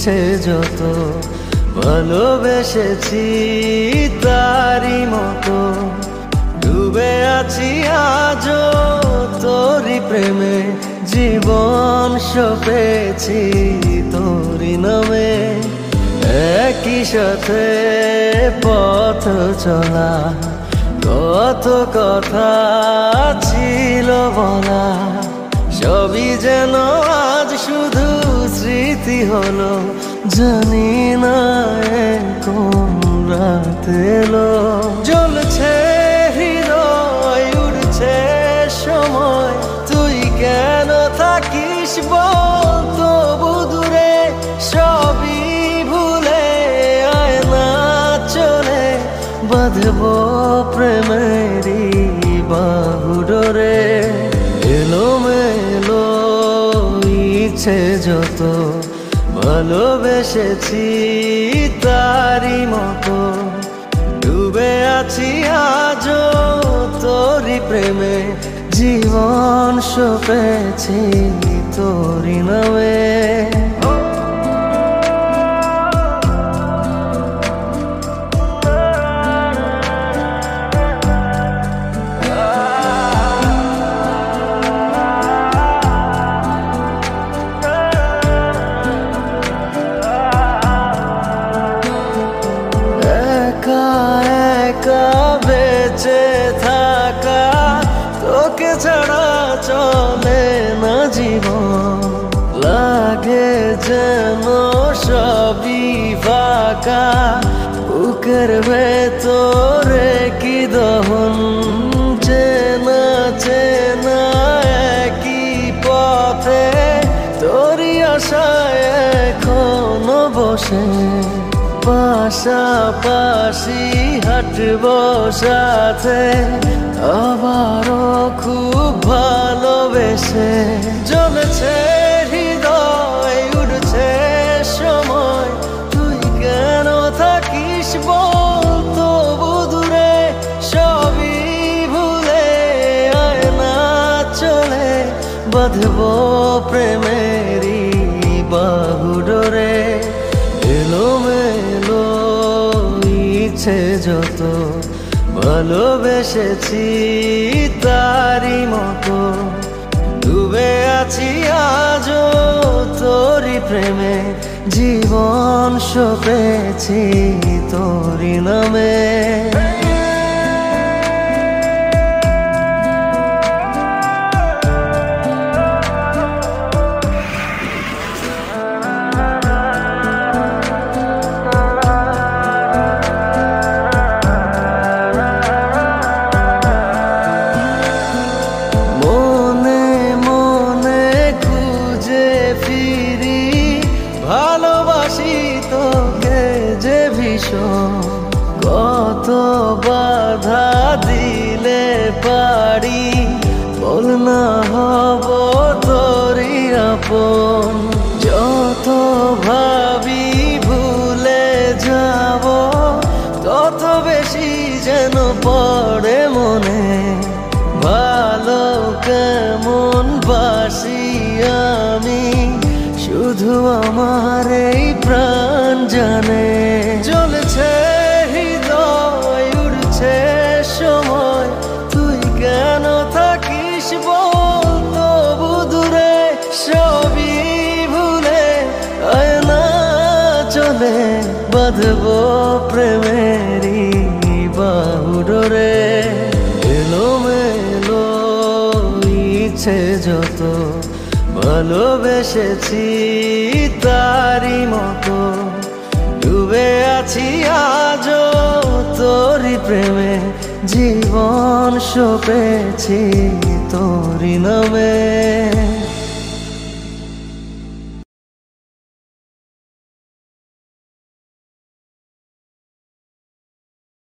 ইচ্ছে যত ভালোবেসেছি তারি মতো ডুবে আছি আজও তোরি প্রেমে জীবন সপেছি তোরি নামে একই সাথে পথ চলা কত কথা ছিল বলা সবই যেন আজ শুধু স্মৃতি হলো জানি না কোন রাত এলো জ্বলছে হৃদয় উড়ছে সময় তুই কেন থাকিস বল তবু দূরে সবই ভুলে আয় না চলে বাঁধব প্রেমেরই বাহু ডোরে এলোমেলো ইচ্ছে যত ভালোবেসেছি তারি মতো ডুবে আছি আজও তোরি প্রেমে জীবন সপেছি তোরি নামে বেঁচে থাকা তোকে ছাড়া চলে না জীবন লাগে যেন সবই ফাঁকা বুকের ভেতরে কি দহন চেনা চেনা একই পথে তোরই আশায় এখনো বসে পাশাপাশি হাঁটব সাথে আবারও খুব ভালোবেসে জ্বলছে হৃদয় উড়ছে সময় তুই কেন থাকিস বল তবু দূরে সবই ভুলে আয় না চলে বাঁধব প্রেমেরই বাহু ডোরে এলোমেলো ইচ্ছে যত ভালোবেসেছি তারি মতো ডুবে আছি আজও তোরি প্রেমে জীবন সপেছি তোরি নামে ভালোবাসি তোকে যে ভীষণ কত বাধা দিলে পারি বল না হব তোরই আপন যত ভাবি ভুলে যাব তত বেশি যেন পড়ে মনে ভালো কেমন বাসি আমি শুধু আমার এই প্রাণ জানে জ্বলছে হৃদয় উড়ছে সময় তুই কেন থাকিস বল তবু দূরে সবই ভুলে আয় না চলে বাঁধব প্রেমেরই বাহু ডোরে এলোমেলো ইচ্ছে যত ভালোবেসেছি তারি মতো ডুবে আছি আজও তোরি প্রেমে জীবন সপেছি তোরি নামে।